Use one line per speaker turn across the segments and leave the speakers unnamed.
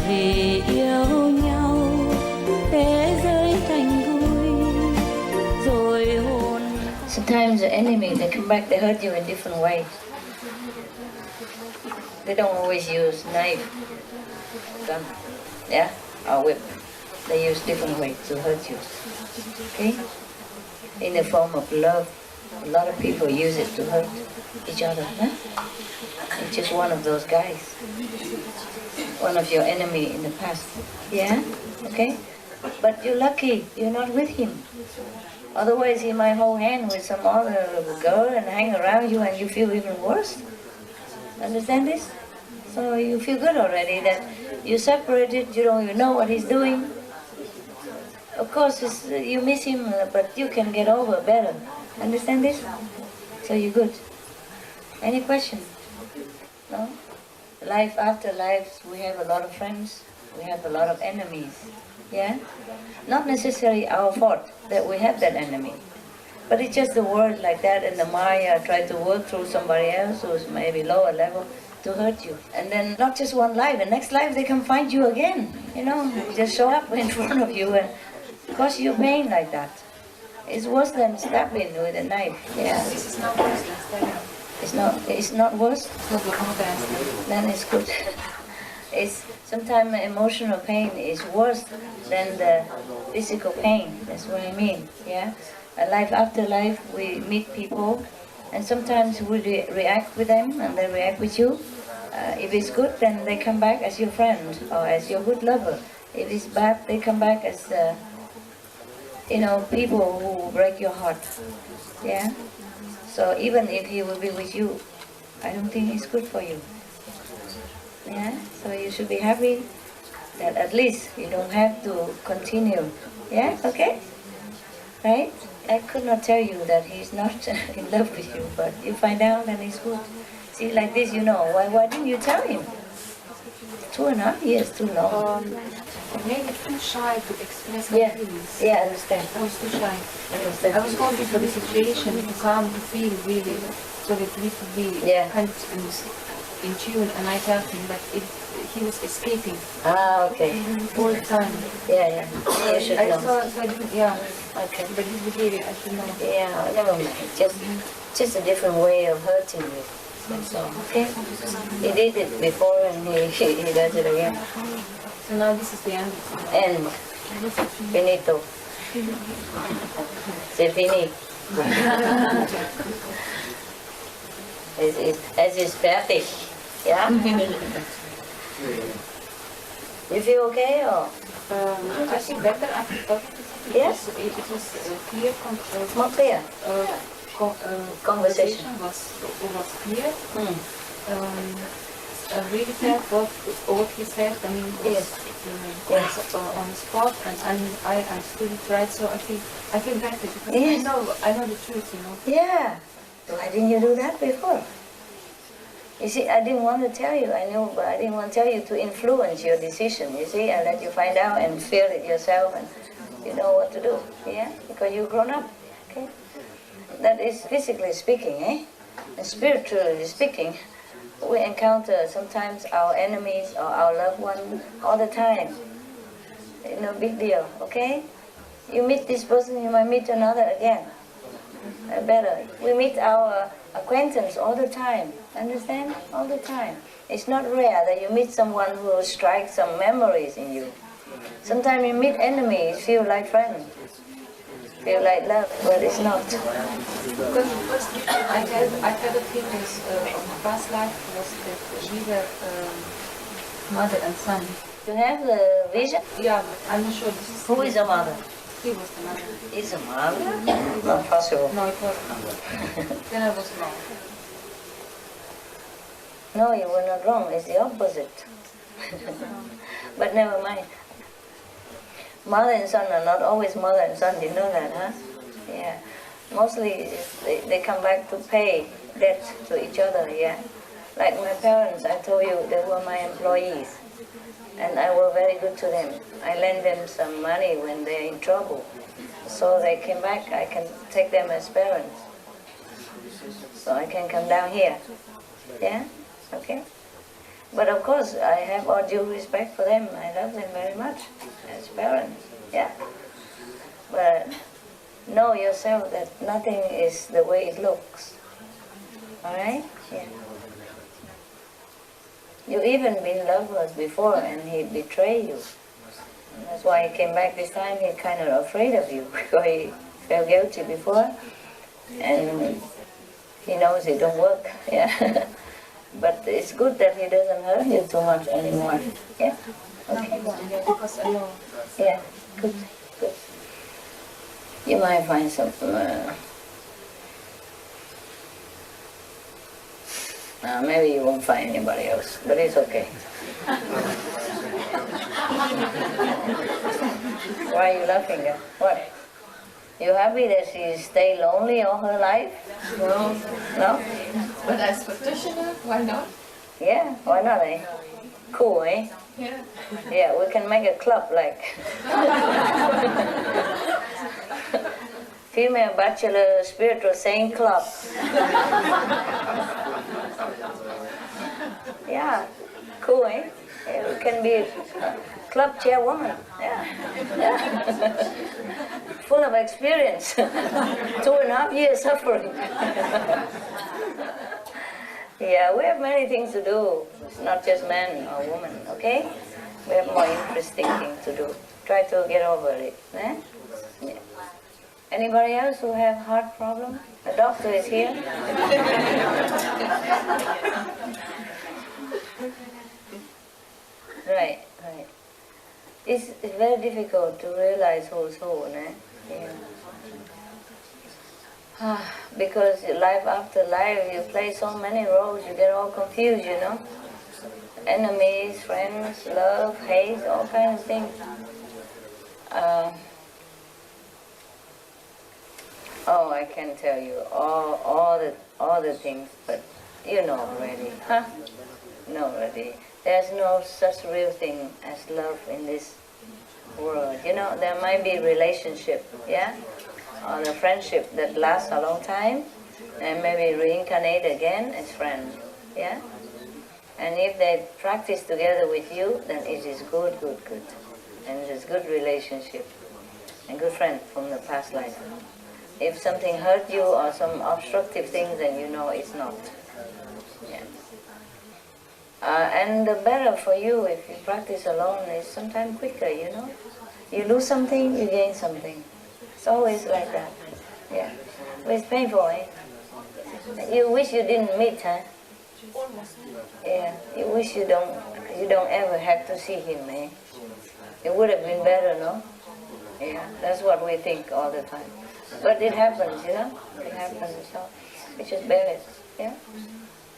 Vì yêu nhau thế giới thành vui rồi hôn.
Sometimes the enemy, they come back, they hurt you in different ways. They don't always use knife, gun, yeah, or whip. They use different ways to hurt you. Okay? In the form of love. A lot of people use it to hurt each other. Huh? It's just one of those guys. One of your enemy in the past. Yeah? Okay? But you're lucky, you're not with him. Otherwise he might hold hand with some other girl and hang around you and you feel even worse. Understand this? So you feel good already that you're separated, you don't even know what he's doing. Of course you miss him, but you can get over better. Understand this? So you're good. Any question? No? Life after life, we have a lot of friends, we have a lot of enemies. Yeah? Not necessarily our fault that we have that enemy. But it's just the word like that, and the Maya try to work through somebody else who's maybe lower level to hurt you. And then not just one life, the next life they can find you again. You know, just show up in front of you and cause you pain like that. It's worse than stabbing with a knife. Yeah.
This is not worse than stabbing.
It's not worse?
Not worse.
Then it's good. It's sometimes emotional pain is worse than the physical pain. That's what I mean. Yeah. Life after life, we meet people, and sometimes we react with them, and they react with you. If it's good, then they come back as your friend or as your good lover. If it's bad, they come back as people who break your heart. Yeah. So even if he will be with you, I don't think it's good for you. Yeah. So you should be happy that at least you don't have to continue. Yeah. Okay. Right. I could not tell you that he's not in love with you, but you find out and it's good. See, like this, why didn't you tell him? 2.5 years, too long.
Maybe too shy to express
Yeah,
my feelings.
yeah, I understand.
I was too shy.
Understand.
I was hoping for the situation to calm, to feel really, so that we could be kind of in tune. And I felt him that he was escaping.
Ah, okay.
All the time.
Yeah. You should know.
So I didn't, yeah.
Okay.
But his behavior, I should know.
Yeah, never mind. Just a different way of hurting you. That's all. Okay. He did it before and he does it again.
So now this is the end.
End. Finito. C'est fini. Es ist fertig. Yeah? You feel okay or?
I feel better after talking to him.
Yes?
It was clear.
More clear.
Conversation was clear. I really felt what he said. I mean, it was on the spot, and I understood it right. So I feel better because I know the truth.
Yeah. Why didn't you do that before? You see, I didn't want to tell you. I knew, but I didn't want to tell you to influence your decision. You see, I let you find out and feel it yourself, and you know what to do. Yeah, because you've grown up. Okay. That is physically speaking, eh? And spiritually speaking, we encounter sometimes our enemies or our loved one all the time. No big deal, okay? You meet this person, you might meet another again. Better. We meet our acquaintance all the time. Understand? All the time. It's not rare that you meet someone who will strike some memories in you. Sometimes you meet enemies, feel like friends. Feel like love, but it's not.
Because I had a feeling of my past life was that we were mother and son.
You have the vision?
Yeah, but I'm not sure this is...
Who is a mother?
He was the mother.
Is a mother? Not possible.
No, it wasn't. Then I was wrong.
No, you were not wrong. It's the opposite. But never mind. Mother and son are not always mother and son. You know that, huh? Yeah. Mostly they come back to pay debt to each other, yeah. Like my parents, I told you, they were my employees. And I was very good to them. I lent them some money when they're in trouble. So they came back, I can take them as parents. So I can come down here. Yeah? Okay? But of course, I have all due respect for them. I love them very much as parents. Yeah. But know yourself that nothing is the way it looks. All right? Yeah. You even been lovers before, and he betrayed you. And that's why he came back this time. He's kind of afraid of you because he felt guilty before, and he knows it don't work. Yeah. But it's good that he doesn't hurt you too much anymore. Yeah. Okay.
Because I know.
Yeah. Good. Good. You might find some. Maybe you won't find anybody else, but it's okay. Why are you laughing at? What? You happy that she stay lonely all her life?
No.
No?
But as practitioner, why not?
Yeah, why not, eh? Cool, eh?
Yeah.
Yeah, we can make a club like Female Bachelor Spiritual Saint Club. Yeah, cool, eh? Yeah, we can be a club chairwoman. Yeah. Yeah. Full of experience. 2.5 years suffering. Yeah, we have many things to do. It's not just man or woman, okay? We have more interesting things to do. Try to get over it. Eh? Yeah. Anybody else who have heart problem? The doctor is here. Right, right. It's very difficult to realize whole soul, eh? Yeah. Because life after life, you play so many roles, you get all confused, you know? Enemies, friends, love, hate, all kinds of things. Oh, I can tell you all the things, but you know already, huh? No, already. There's no such real thing as love in this world. You know, there might be relationship, yeah, or a friendship that lasts a long time, and maybe reincarnate again as friends, yeah. And if they practice together with you, then it is good, good, good, and it is good relationship and good friend from the past life. If something hurt you or some obstructive things, then you know it's not. Yeah. And the better for you if you practice alone is sometimes quicker, you know. You lose something, you gain something. It's always like that. Yeah. But it's painful, eh? You wish you didn't meet, huh? Yeah. You wish you don't ever have to see him, eh? It would have been better, no? Yeah. That's what we think all the time. But it happens, you know? It happens, so we just bear it, yeah?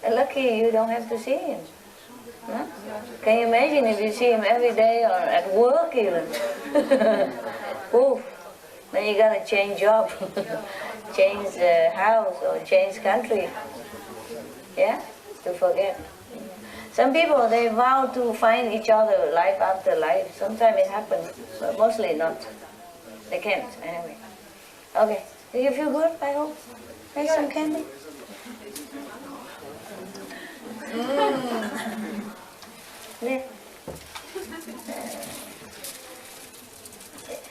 And lucky you don't have to see him. Huh? Can you imagine if you see him every day or at work even? Oof. Then you gotta change job, change house or change country. Yeah? To forget. Some people, they vow to find each other life after life. Sometimes it happens, but mostly not. They can't, anyway. Okay. Do you feel good, I hope? Make some candy? Yeah.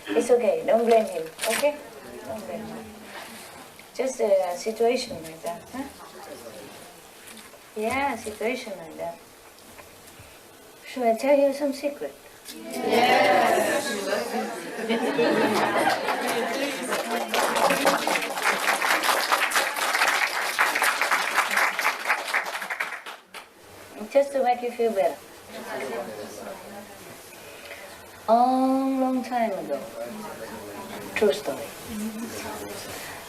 It's okay, don't blame him, okay? Don't blame him. Just a situation like that, huh? Yeah, a situation like that. Should I tell you some secret?
Yes.
Just to make you feel better. Long time ago, true story.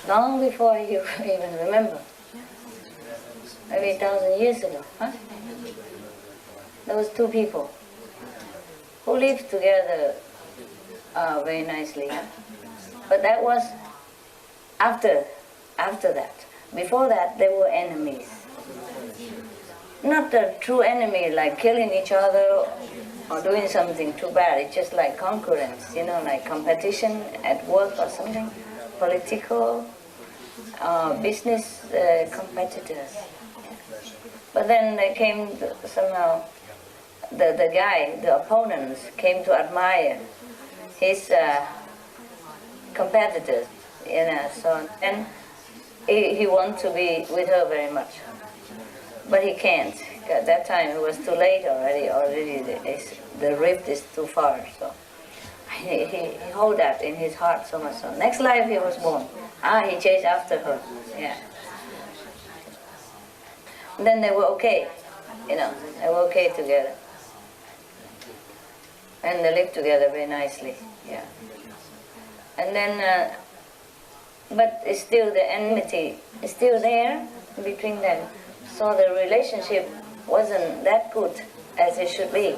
Long before you even remember, maybe 1,000 years ago, huh? There was two people who lived together very nicely, huh? But that was after that. Before that, they were enemies. Not a true enemy, like killing each other or doing something too bad. It's just like concurrence, you know, like competition at work or something, political, business competitors. But then they came somehow the guy, the opponents, came to admire his competitors, so and he wants to be with her very much, but he can't. At that time it was too late already. The rift is too far, so he hold that in his heart so much. So next life he was born. He chased after her. Yeah. And then they were okay, they were okay together, and they lived together very nicely. Yeah. And then, but it's still the enmity is still there between them. So the relationship wasn't that good as it should be.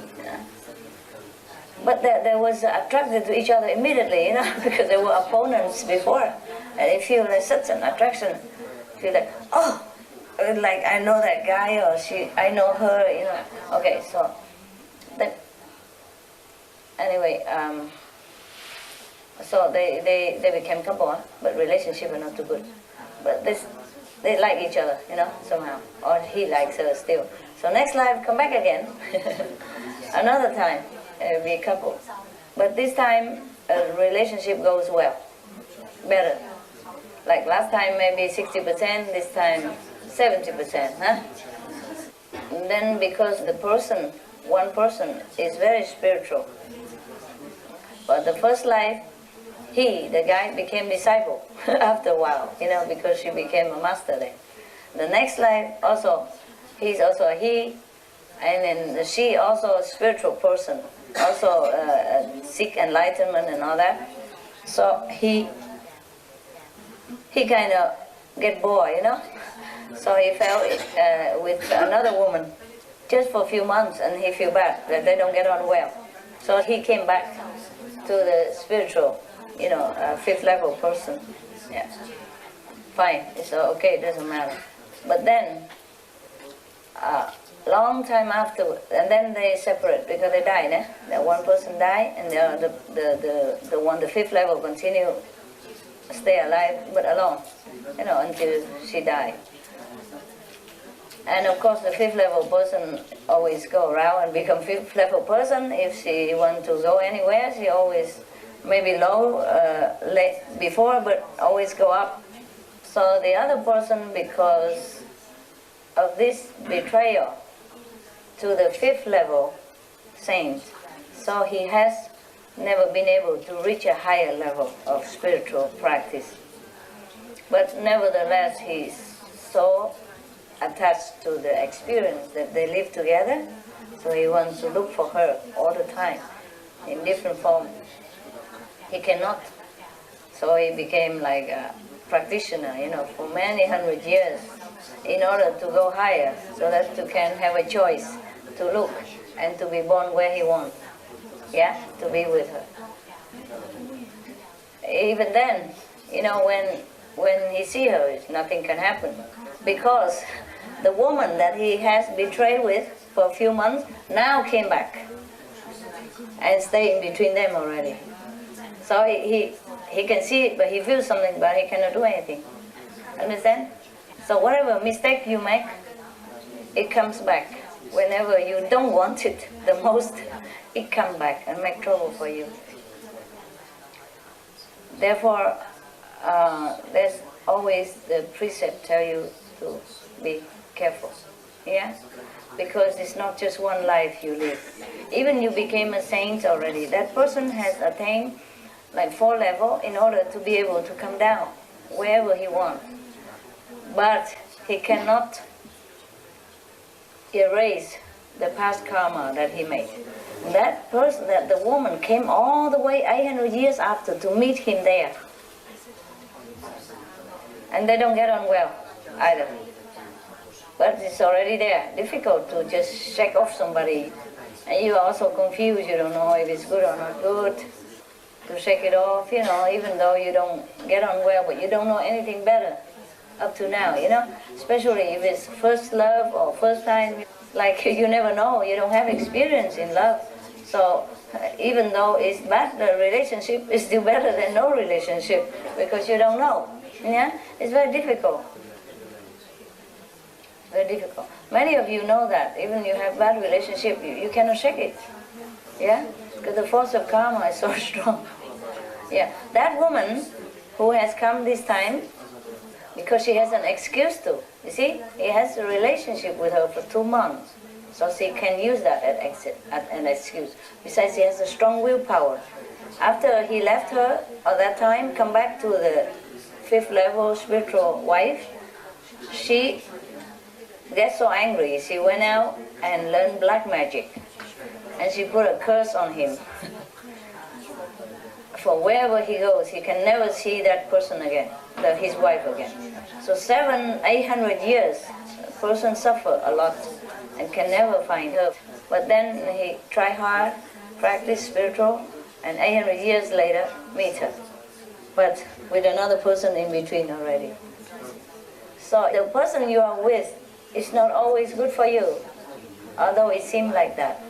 But they was attracted to each other immediately, because they were opponents before. And they feel like such an attraction. Feel like, oh, like I know that guy, or I know her, Okay, so then, anyway, so they became couple, but relationship are not too good. But they like each other, somehow. Or he likes her still. So next life, come back again. Another time, be a couple. But this time, relationship goes well, better. Like last time, maybe 60%, this time 70%, huh? And then because one person is very spiritual. But the first life, the guy became disciple after a while, because she became a master then. The next life also, he's also a he, and then she also a spiritual person, also seek enlightenment and all that. So he kind of get bored, So he fell with another woman just for a few months, and he feel bad that they don't get on well. So he came back to the spiritual, fifth level person. Yeah, fine. It's okay. It doesn't matter. But then, long time after, and then they separate because they died. That one person died, and the fifth level continue stay alive but alone, until she died. And of course, the fifth level person always go around and become fifth level person. If she want to go anywhere, she always maybe low late before, but always go up. So the other person, because of this betrayal to the fifth level saint, so he has never been able to reach a higher level of spiritual practice. But nevertheless, he's so attached to the experience that they live together, so he wants to look for her all the time in different form. He cannot, so he became like a practitioner, for many hundred years, in order to go higher, so that you can have a choice to look and to be born where he wants, to be with her. Even then, when he see her, nothing can happen, because the woman that he has betrayed with for a few months now came back and stay in between them already. So he can see it, but he feels something, but he cannot do anything. Understand? So whatever mistake you make, it comes back. Whenever you don't want it the most, it comes back and make trouble for you. Therefore, there's always the precept tell you to be careful, because it's not just one life you live. Even you became a saint already, that person has attained like 4 levels in order to be able to come down wherever he wants. But he cannot erase the past karma that he made. That person, that the woman came all the way 800 years after to meet him there. And they don't get on well either. But it's already there. Difficult to just shake off somebody. And you're also confused, you don't know if it's good or not good. To shake it off, even though you don't get on well, but you don't know anything better up to now, Especially if it's first love or first time, like you never know, you don't have experience in love. So even though it's bad, the relationship is still better than no relationship, because you don't know, It's very difficult. Very difficult. Many of you know that. Even you have bad relationship, you cannot shake it. Yeah? Because the force of karma is so strong. Yeah. That woman who has come this time, because she has an excuse to. You see? He has a relationship with her for 2 months. So she can use that as an excuse. Besides, she has a strong willpower. After he left her at that time, come back to the 5th level spiritual wife, she gets so angry. She went out and learned black magic. And she put a curse on him. For wherever he goes, he can never see that person again, his wife again. So 700-800 years, a person suffer a lot and can never find her. But then he try hard, practice spiritual, and 800 years later meet her. But with another person in between already. So the person you are with is not always good for you, although it seems like that.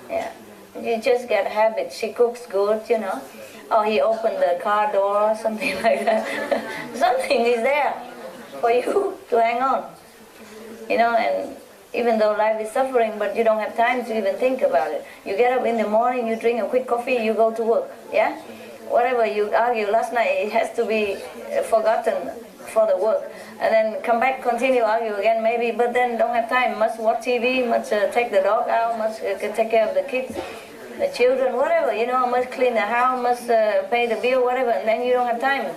Yeah, you just get habit. She cooks good, you know. Or he opened the car door, something like that. Something is there for you to hang on. You know, and even though life is suffering, but you don't have time to even think about it. You get up in the morning, you drink a quick coffee, you go to work, yeah? Whatever you argue last night, it has to be forgotten for the work. And then come back, continue argue again maybe, but then don't have time. Must watch TV, must take the dog out, must take care of the kids, the children, whatever, you know, must clean the house, must pay the bill, whatever, and then you don't have time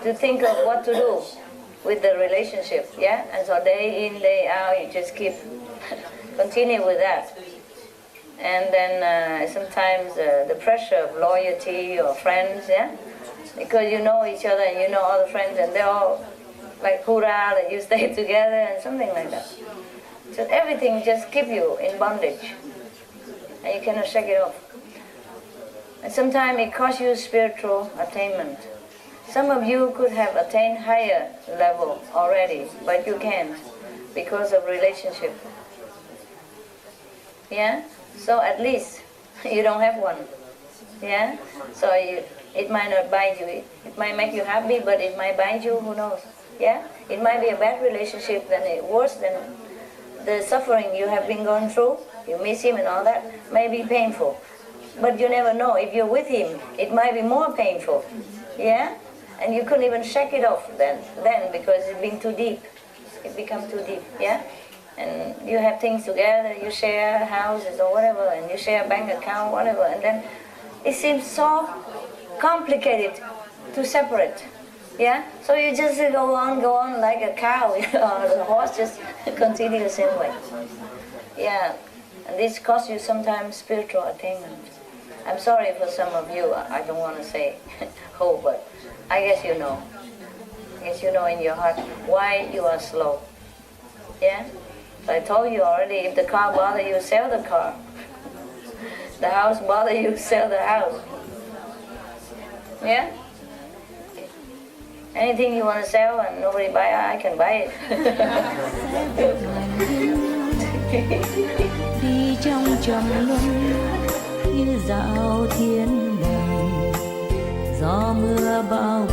to think of what to do with the relationship, yeah? And so day in, day out, you just keep, continue with that. And then sometimes the pressure of loyalty or friends, yeah? Because you know each other and you know all the friends and they're all like hoorah that you stay together and something like that. So everything just keep you in bondage and you cannot shake it off. And sometimes it costs you spiritual attainment. Some of you could have attained higher level already, but you can't because of relationship. Yeah? So at least you don't have one. Yeah? So it might not bind you. It might make you happy, but it might bind you, who knows? Yeah? It might be a bad relationship, then it worse than the suffering you have been going through. You miss him and all that, may be painful. But you never know. If you're with him, it might be more painful. Yeah? And you couldn't even shake it off then because it's been too deep. It becomes too deep, yeah? And you have things together, you share houses or whatever, and you share bank account, whatever, and then it seems so complicated to separate, yeah? So you just go on like a cow, you know, or the horse just continue the same way. Yeah, and this costs you sometimes spiritual attainment. I'm sorry for some of you, I don't want to say who, but I guess you know. I guess you know in your heart why you are slow. Yeah? So I told you already, if the car bothers you, sell the car. The house bothers you, sell the house. Yeah? Anything you want to sell and nobody buy, I can buy it.
đi trong trầm luân như dạo thiên đàng, gió mưa bao